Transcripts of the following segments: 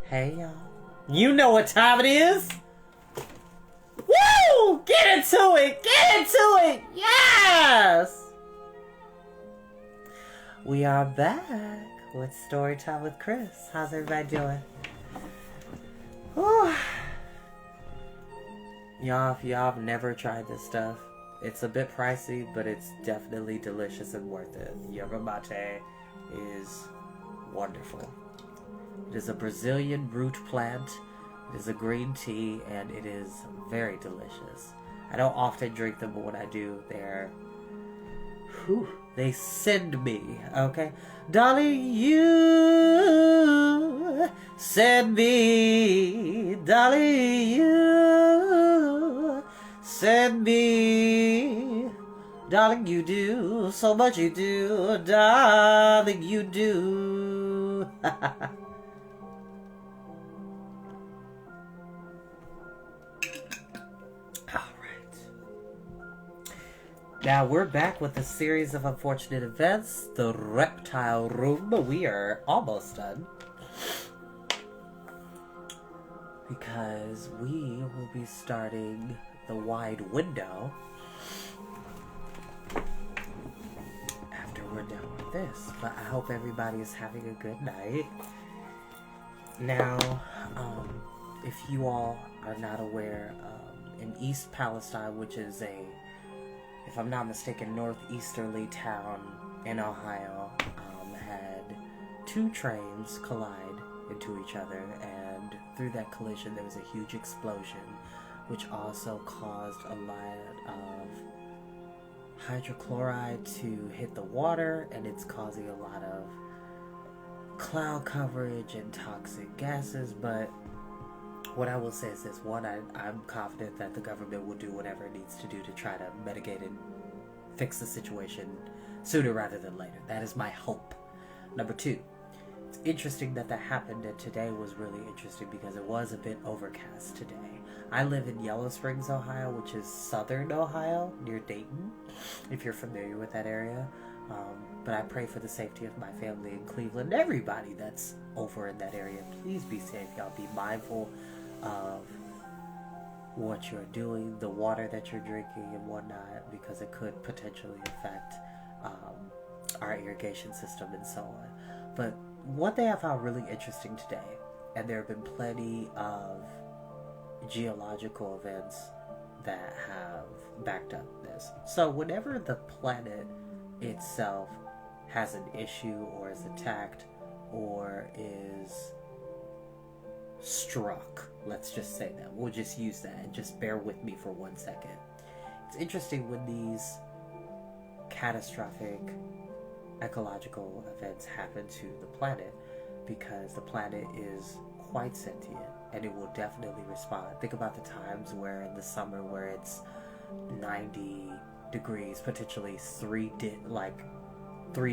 Hey, y'all. You know what time it is. Woo! Get into it! Get into it! Yes! We are back with Storytime with Chris. How's everybody doing? Whew. Y'all, if y'all have never tried this stuff, it's a bit pricey, but it's definitely delicious and worth it. Yerba mate is wonderful. It is a Brazilian root plant. It is a green tea, and it is very delicious. I don't often drink them, but when I do, they send me, okay? Darling, you send me. Darling, you send me. Darling, you do. So much you do. Darling, you do. Now we're back with a series of unfortunate events, the Reptile Room. We are almost done. Because we will be starting the wide window after we're done with this. But I hope everybody is having a good night. Now, if you all are not aware, in East Palestine, which is if I'm not mistaken, northeasterly town in Ohio, had two trains collide into each other, and through that collision there was a huge explosion, which also caused a lot of hydrochloride to hit the water, and it's causing a lot of cloud coverage and toxic gases. But what I will say is this: one, I'm confident that the government will do whatever it needs to do to try to mitigate and fix the situation sooner rather than later. That is my hope. Number two, it's interesting that happened, and today was really interesting because it was a bit overcast today. I live in Yellow Springs, Ohio, which is southern Ohio, near Dayton, if you're familiar with that area. But I pray for the safety of my family in Cleveland. Everybody that's over in that area, please be safe, y'all. Be mindful of what you're doing, the water that you're drinking and whatnot, because it could potentially affect our irrigation system and so on. But one thing I found really interesting today, and there have been plenty of geological events that have backed up this. So whenever the planet itself has an issue or is attacked or is struck, let's just say that. We'll just use that and just bear with me for 1 second. It's interesting when these catastrophic ecological events happen to the planet, because the planet is quite sentient and it will definitely respond. Think about the times where in the summer where it's 90 degrees, potentially three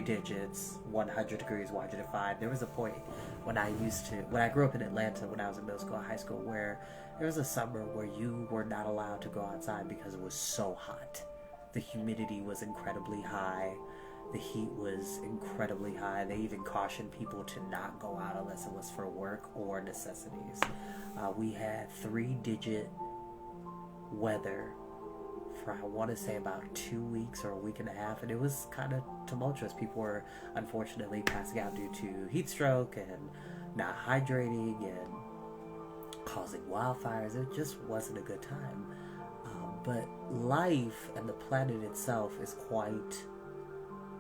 digits, 100 degrees, 105. There was a point when I grew up in Atlanta, when I was in middle school and high school, where there was a summer where you were not allowed to go outside because it was so hot. The humidity was incredibly high. The heat was incredibly high. They even cautioned people to not go out unless it was for work or necessities. We had 3-digit weather for, I want to say, about 2 weeks or a week and a half, and it was kind of tumultuous. People were unfortunately passing out due to heat stroke and not hydrating and causing wildfires. It just wasn't a good time. But life and the planet itself is quite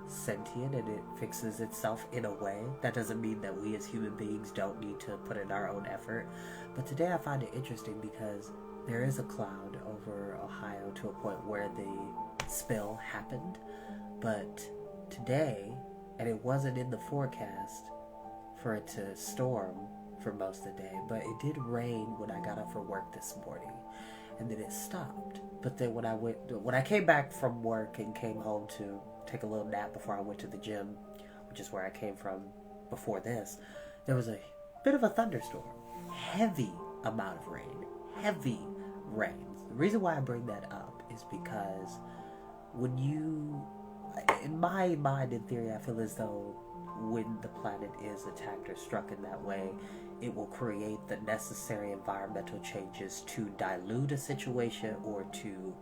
sentient, and it fixes itself in a way. That doesn't mean that we as human beings don't need to put in our own effort. But today I find it interesting because there is a cloud over Ohio to a point where the spill happened. But today, and it wasn't in the forecast for it to storm for most of the day, but it did rain when I got up for work this morning, and then it stopped. But then when I came back from work and came home to take a little nap before I went to the gym, which is where I came from before this, there was a bit of a thunderstorm. Heavy amount of rain. Heavy rain. The reason why I bring that up is because when you, in my mind, in theory, I feel as though when the planet is attacked or struck in that way, it will create the necessary environmental changes to dilute a situation or to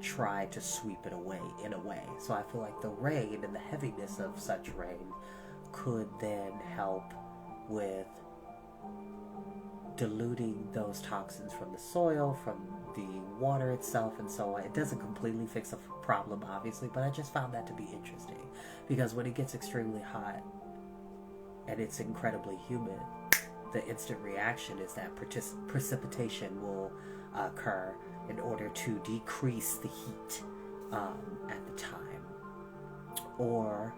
try to sweep it away in a way. So I feel like the rain and the heaviness of such rain could then help with diluting those toxins from the soil, from the water itself, and so on. It doesn't completely fix a problem, obviously, but I just found that to be interesting, because when it gets extremely hot and it's incredibly humid, the instant reaction is that precipitation will occur in order to decrease the heat at the time. Or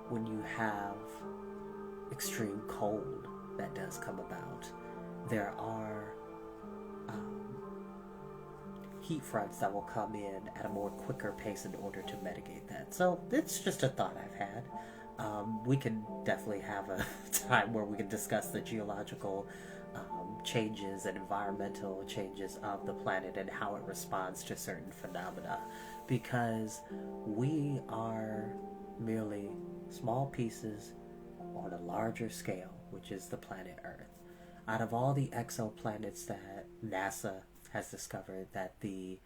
when you have extreme cold that does come about, there are heat fronts that will come in at a more quicker pace in order to mitigate that. So it's just a thought I've had. We can definitely have a time where we can discuss the geological changes and environmental changes of the planet and how it responds to certain phenomena, because we are merely small pieces on a larger scale, which is the planet Earth. Out of all the exoplanets that NASA has discovered, that the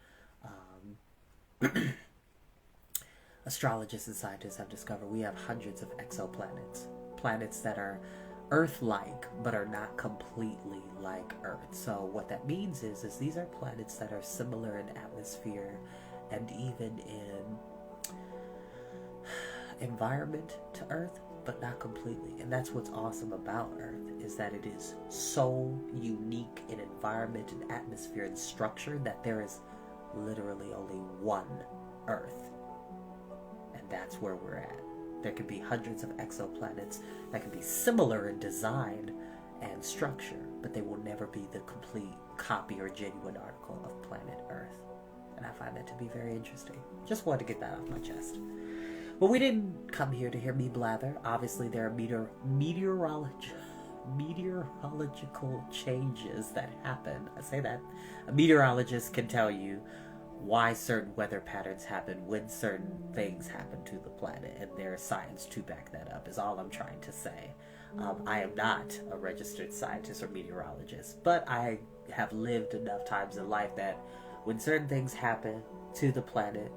astrologists and scientists have discovered, we have hundreds of exoplanets, planets that are Earth-like but are not completely like Earth. So what that means is these are planets that are similar in atmosphere and even in environment to Earth, but not completely. And that's what's awesome about Earth, is that it is so unique in environment and atmosphere and structure that there is literally only one Earth. And that's where we're at. There could be hundreds of exoplanets that can be similar in design and structure, but they will never be the complete copy or genuine article of planet Earth. And I find that to be very interesting. Just wanted to get that off my chest. But we didn't come here to hear me blather. Obviously, there are meteorological changes that happen. I say that. A meteorologist can tell you why certain weather patterns happen when certain things happen to the planet, and there's science to back that up, is all I'm trying to say. I am not a registered scientist or meteorologist, but I have lived enough times in life that when certain things happen to the planet,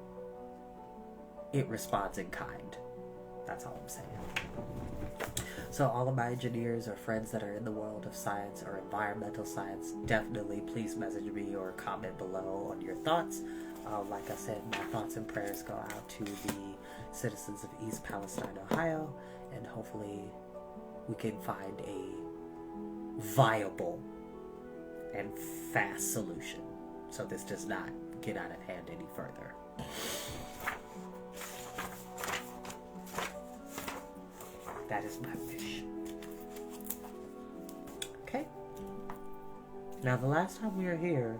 it responds in kind. That's all I'm saying. So all of my engineers or friends that are in the world of science or environmental science, definitely please message me or comment below on your thoughts. Like I said, my thoughts and prayers go out to the citizens of East Palestine, Ohio, and hopefully we can find a viable and fast solution so this does not get out of hand any further. That is my wish. Okay. Now, the last time we were here,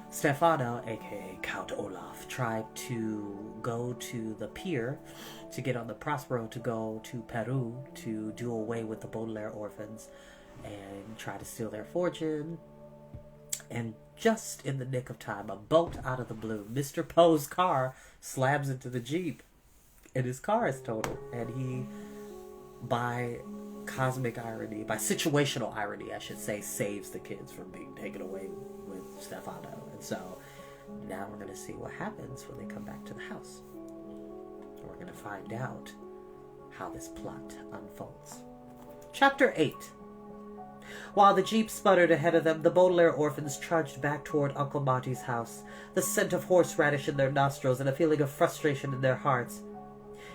Stefano, aka Count Olaf, tried to go to the pier to get on the Prospero to go to Peru to do away with the Baudelaire orphans and try to steal their fortune. And just in the nick of time, a bolt out of the blue, Mr. Poe's car slams into the Jeep, and his car is totaled. And he, by cosmic irony, by situational irony, I should say, saves the kids from being taken away with Stefano. And so now we're going to see what happens when they come back to the house. And we're going to find out how this plot unfolds. Chapter 8. While the Jeep sputtered ahead of them, the Baudelaire orphans trudged back toward Uncle Monty's house, the scent of horseradish in their nostrils and a feeling of frustration in their hearts.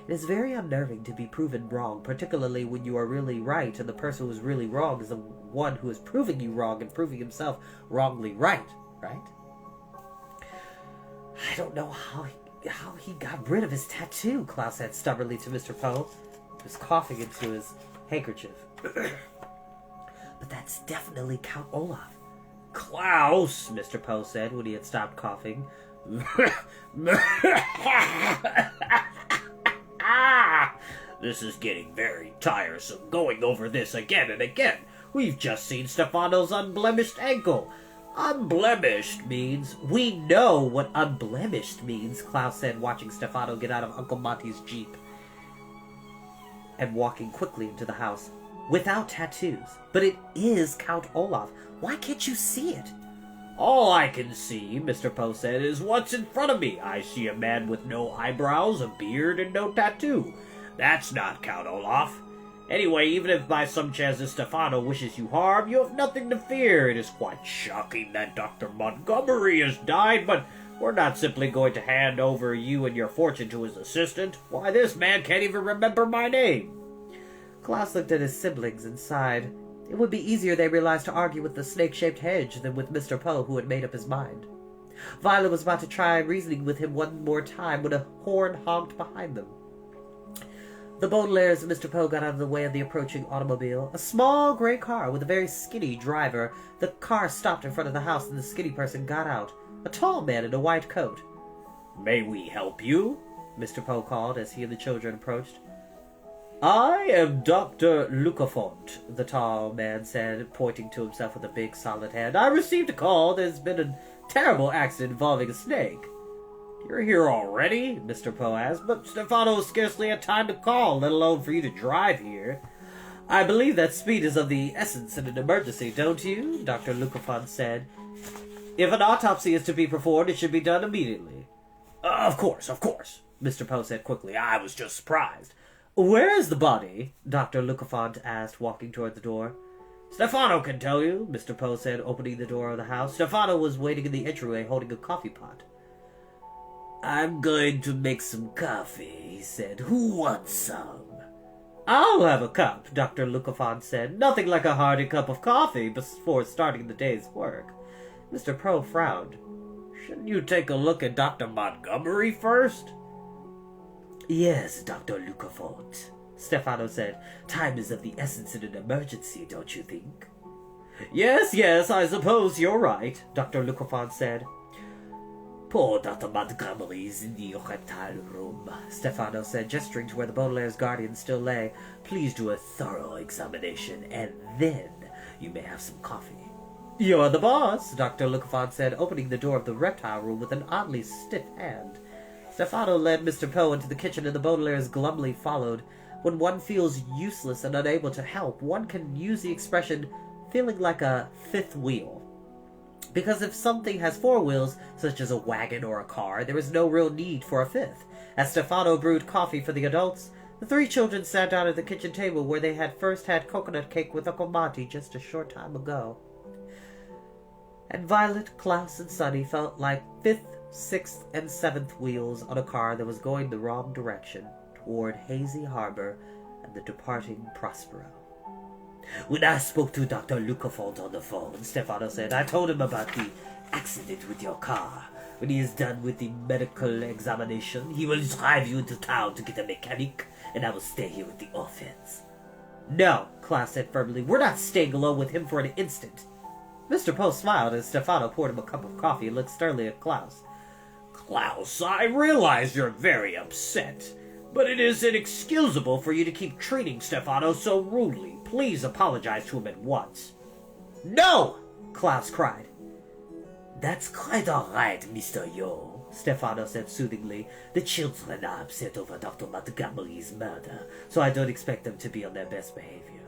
It is very unnerving to be proven wrong, particularly when you are really right and the person who is really wrong is the one who is proving you wrong and proving himself wrongly right? I don't know how he got rid of his tattoo, Klaus said stubbornly to Mr. Poe. He was coughing into his handkerchief. But that's definitely Count Olaf. Klaus, Mr. Poe said when he had stopped coughing. This is getting very tiresome, going over this again and again. We've just seen Stefano's unblemished ankle. Unblemished means... We know what unblemished means, Klaus said, watching Stefano get out of Uncle Monty's Jeep. and walking quickly into the house. Without tattoos. But it is Count Olaf. Why can't you see it? All I can see, Mr. Poe said, is what's in front of me. I see a man with no eyebrows, a beard, and no tattoo. That's not Count Olaf. Anyway, even if by some chance Stefano wishes you harm, you have nothing to fear. It is quite shocking that Dr. Montgomery has died, but we're not simply going to hand over you and your fortune to his assistant. Why, this man can't even remember my name. Klaus looked at his siblings and sighed. It would be easier, they realized, to argue with the snake-shaped hedge than with Mr. Poe, who had made up his mind. Violet was about to try reasoning with him one more time when a horn honked behind them. The Baudelaires and Mr. Poe got out of the way of the approaching automobile. A small gray car with a very skinny driver. The car stopped in front of the house and the skinny person got out. A tall man in a white coat. May we help you? Mr. Poe called as he and the children approached. I am Dr. Lucafont, the tall man said, pointing to himself with a big solid hand. I received a call. There's been a terrible accident involving a snake. You're here already? Mr. Poe asked, but Stefano scarcely had time to call, let alone for you to drive here. I believe that speed is of the essence in an emergency, don't you? Dr. Lucafont said. If an autopsy is to be performed, it should be done immediately. Of course, Mr. Poe said quickly. I was just surprised. Where is the body? Dr. Lucafont asked, walking toward the door. Stefano can tell you, Mr. Poe said, opening the door of the house. Stefano was waiting in the entryway holding a coffee pot. I'm going to make some coffee, he said. Who wants some? I'll have a cup, Dr. Lucafont said. Nothing like a hearty cup of coffee before starting the day's work. Mr. Poe frowned. Shouldn't you take a look at Dr. Montgomery first? Yes, Dr. Lucafont, Stefano said. Time is of the essence in an emergency, don't you think? Yes, I suppose you're right, Dr. Lucafont said. Poor Dr. Montgomery is in the Reptile room, Stefano said, gesturing to where the Baudelaire's guardian still lay. Please do a thorough examination, and then you may have some coffee. You're the boss, Dr. Lucafont said, opening the door of the Reptile room with an oddly stiff hand. Stefano led Mr. Poe into the kitchen, and the Baudelaires glumly followed. When one feels useless and unable to help, one can use the expression feeling like a fifth wheel. Because if something has four wheels, such as a wagon or a car, there is no real need for a fifth. As Stefano brewed coffee for the adults, the three children sat down at the kitchen table where they had first had coconut cake with Uncle Monty just a short time ago. And Violet, Klaus, and Sonny felt like fifth, sixth, and seventh wheels on a car that was going the wrong direction, toward Hazy Harbor and the departing Prospero. When I spoke to Dr. Lucafont on the phone, Stefano said, I told him about the accident with your car. When he is done with the medical examination, he will drive you into town to get a mechanic, and I will stay here with the orphans. No, Klaus said firmly. We're not staying alone with him for an instant. Mr. Poe smiled as Stefano poured him a cup of coffee and looked sternly at Klaus. Klaus, I realize you're very upset, but it is inexcusable for you to keep treating Stefano so rudely. Please apologize to him at once. No! Klaus cried. That's quite all right, Mr. Yo, Stefano said soothingly. The children are upset over Dr. Montgomery's murder, so I don't expect them to be on their best behavior.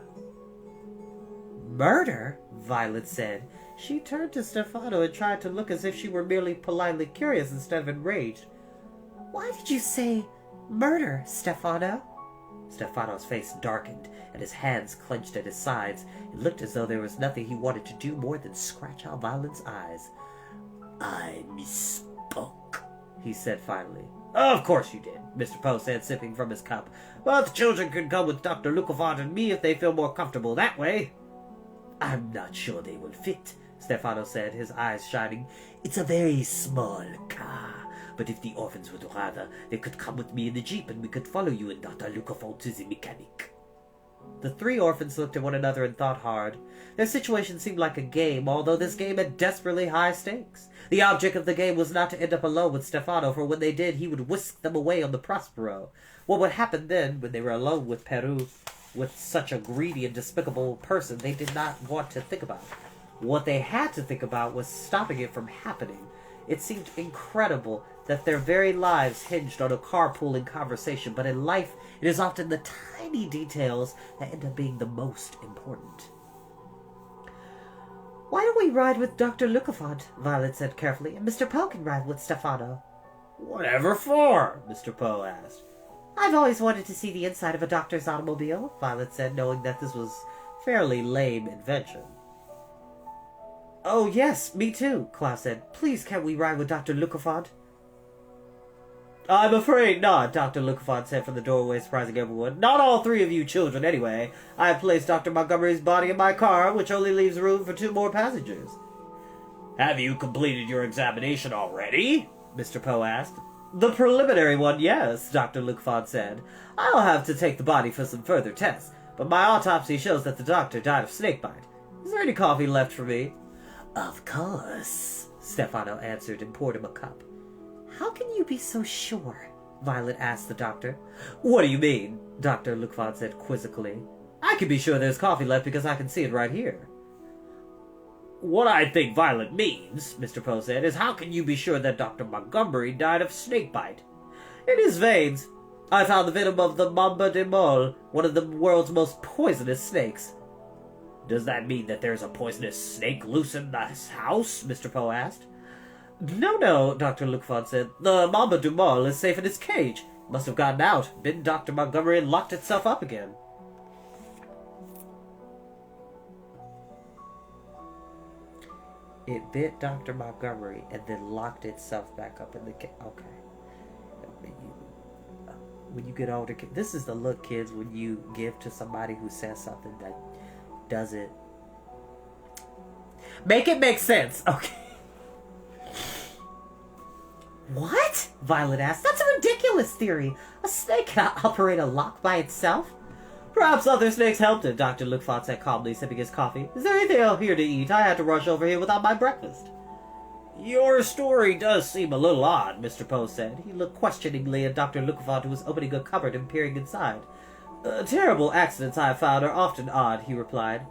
Murder? Violet said. She turned to Stefano and tried to look as if she were merely politely curious instead of enraged. Why did you say murder, Stefano? Stefano's face darkened, and his hands clenched at his sides. It looked as though there was nothing he wanted to do more than scratch out Violet's eyes. I misspoke, he said finally. Of course you did, Mr. Poe said, sipping from his cup. But the children can come with Dr. Lucafont and me if they feel more comfortable that way. I'm not sure they will fit, Stefano said, his eyes shining. It's a very small car, but if the orphans would rather, they could come with me in the jeep and we could follow you and Dr. Lucafont to the mechanic. The three orphans looked at one another and thought hard. Their situation seemed like a game, although this game had desperately high stakes. The object of the game was not to end up alone with Stefano, for when they did, he would whisk them away on the Prospero. What would happen then, when they were alone with Peru, with such a greedy and despicable person, they did not want to think about. What they had to think about was stopping it from happening. It seemed incredible that their very lives hinged on a carpooling conversation, but in life, it is often the tiny details that end up being the most important. Why don't we ride with Dr. Lucafont? Violet said carefully, and Mr. Poe can ride with Stefano. Whatever for? Mr. Poe asked. I've always wanted to see the inside of a doctor's automobile, Violet said, knowing that this was a fairly lame invention. Oh, yes, me too, Klaus said. Please, can't we ride with Dr. Lucafont? I'm afraid not, Dr. Lucafont said from the doorway, surprising everyone. Not all three of you children, anyway. I have placed Dr. Montgomery's body in my car, which only leaves room for 2 more passengers. Have you completed your examination already? Mr. Poe asked. The preliminary one, yes, Dr. Lucafont said. I'll have to take the body for some further tests, but my autopsy shows that the doctor died of snakebite. Is there any coffee left for me? Of course, Stefano answered and poured him a cup. How can you be so sure? Violet asked the doctor. What do you mean? Dr. Lucafont said quizzically. I can be sure there's coffee left because I can see it right here. What I think Violet means, Mr. Poe said, is how can you be sure that Dr. Montgomery died of snakebite? In his veins, I found the venom of the mamba de mole, one of the world's most poisonous snakes. Does that mean that there's a poisonous snake loose in this house? Mr. Poe asked. No, Dr. Lucafont said. The mamba de mole is safe in its cage. It must have gotten out, bitten Dr. Montgomery, and locked itself up again. It bit Dr. Montgomery and then locked itself back up in the cage. Okay. When you get older, this is the look, kids, when you give to somebody who says something that doesn't make it make sense. Okay. What? Violet asked. That's a ridiculous theory. A snake cannot operate a lock by itself. Perhaps other snakes helped it, Dr. Lucafont said calmly, sipping his coffee. Is there anything out here to eat? I had to rush over here without my breakfast. Your story does seem a little odd, Mr. Poe said. He looked questioningly at Dr. Lucafont, who was opening a cupboard and peering inside. Terrible accidents, I have found, are often odd, he replied.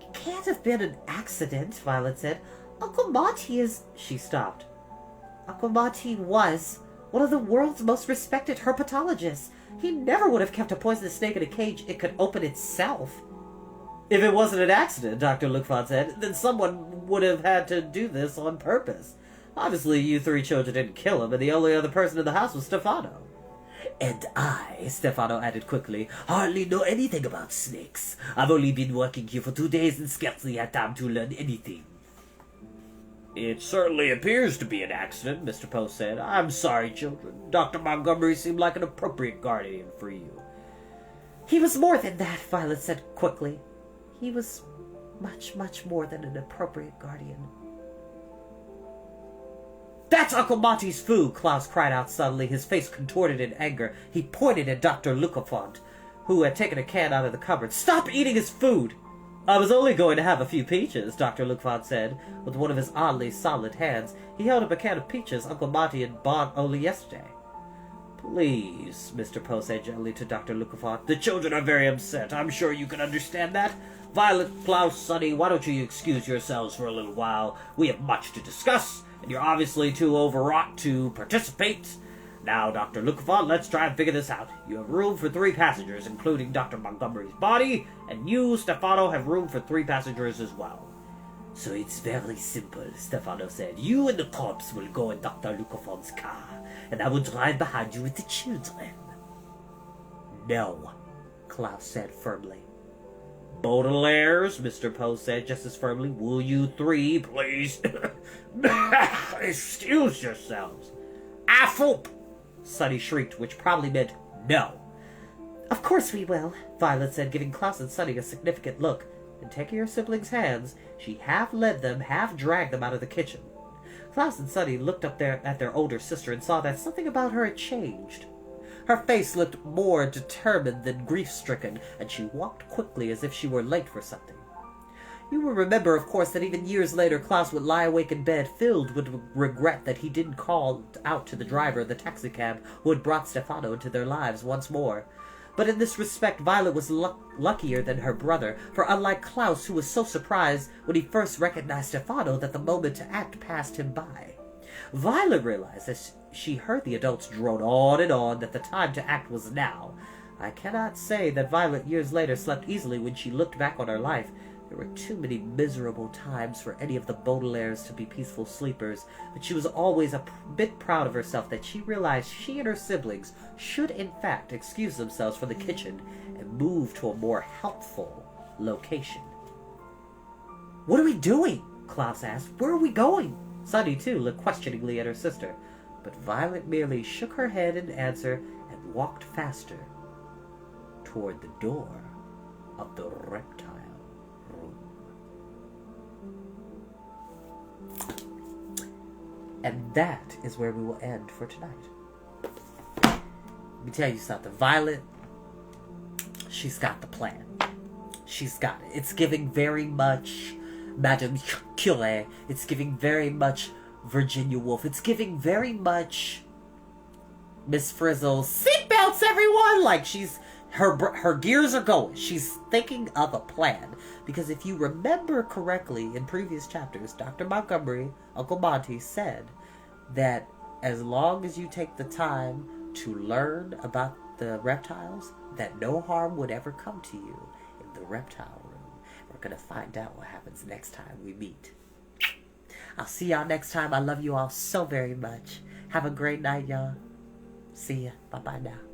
It can't have been an accident, Violet said. Uncle Monty is... She stopped. Uncle Monty was one of the world's most respected herpetologists. He never would have kept a poisonous snake in a cage. It could open itself. If it wasn't an accident, Dr. Lucafont said, then someone would have had to do this on purpose. Obviously, you 3 children didn't kill him, and the only other person in the house was Stefano. And I, Stefano added quickly, hardly know anything about snakes. I've only been working here for 2 days and scarcely had time to learn anything. It certainly appears to be an accident, Mr. Poe said. I'm sorry, children. Dr. Montgomery seemed like an appropriate guardian for you. He was more than that, Violet said quickly. He was much, much more than an appropriate guardian. That's Uncle Monty's food, Klaus cried out suddenly, his face contorted in anger. He pointed at Dr. Lucafont, who had taken a can out of the cupboard. Stop eating his food! I was only going to have a few peaches, Dr. Lucafont said, with one of his oddly solid hands. He held up a can of peaches Uncle Monty had bought only yesterday. Please, Mr. Poe said gently to Dr. Lucafont. The children are very upset. I'm sure you can understand that. Violet, Klaus, Sonny, why don't you excuse yourselves for a little while? We have much to discuss, and you're obviously too overwrought to participate. Now, Dr. Lucafont, let's try and figure this out. You have room for 3 passengers, including Dr. Montgomery's body, and you, Stefano, have room for 3 passengers as well. So it's very simple, Stefano said. You and the corpse will go in Dr. Lucafont's car, and I will drive behind you with the children. No, Klaus said firmly. Baudelaires, Mr. Poe said just as firmly. Will you 3, please? Excuse yourselves. Affoop! Sonny shrieked, which probably meant no. Of course we will, Violet said, giving Klaus and Sonny a significant look, and taking her siblings' hands, she half led them, half dragged them out of the kitchen. Klaus and Sonny looked up at their older sister and saw that something about her had changed. Her face looked more determined than grief-stricken, and she walked quickly as if she were late for something. You will remember, of course, that even years later Klaus would lie awake in bed, filled with regret that he didn't call out to the driver of the taxicab who had brought Stefano into their lives once more. But in this respect, Violet was luckier than her brother, for unlike Klaus, who was so surprised when he first recognized Stefano that the moment to act passed him by, Violet realized as she heard the adults drone on and on that the time to act was now. I cannot say that Violet years later slept easily when she looked back on her life. There were too many miserable times for any of the Baudelaires to be peaceful sleepers, but she was always a bit proud of herself that she realized she and her siblings should in fact excuse themselves from the kitchen and move to a more helpful location. "What are we doing?" Klaus asked. "Where are we going?" Sunny, too, looked questioningly at her sister, but Violet merely shook her head in answer and walked faster toward the door of the reptile room. And that is where we will end for tonight. Let me tell you something. Violet, she's got the plan. She's got it. It's giving very much Madame Curie. It's giving very much Virginia Woolf. It's giving very much Miss Frizzle's seatbelts, everyone! Like, her gears are going. She's thinking of a plan. Because if you remember correctly in previous chapters, Dr. Montgomery, Uncle Monty, said that as long as you take the time to learn about the reptiles, that no harm would ever come to you in the reptile room. We're going to find out what happens next time we meet. I'll see y'all next time. I love you all so very much. Have a great night, y'all. See ya. Bye-bye now.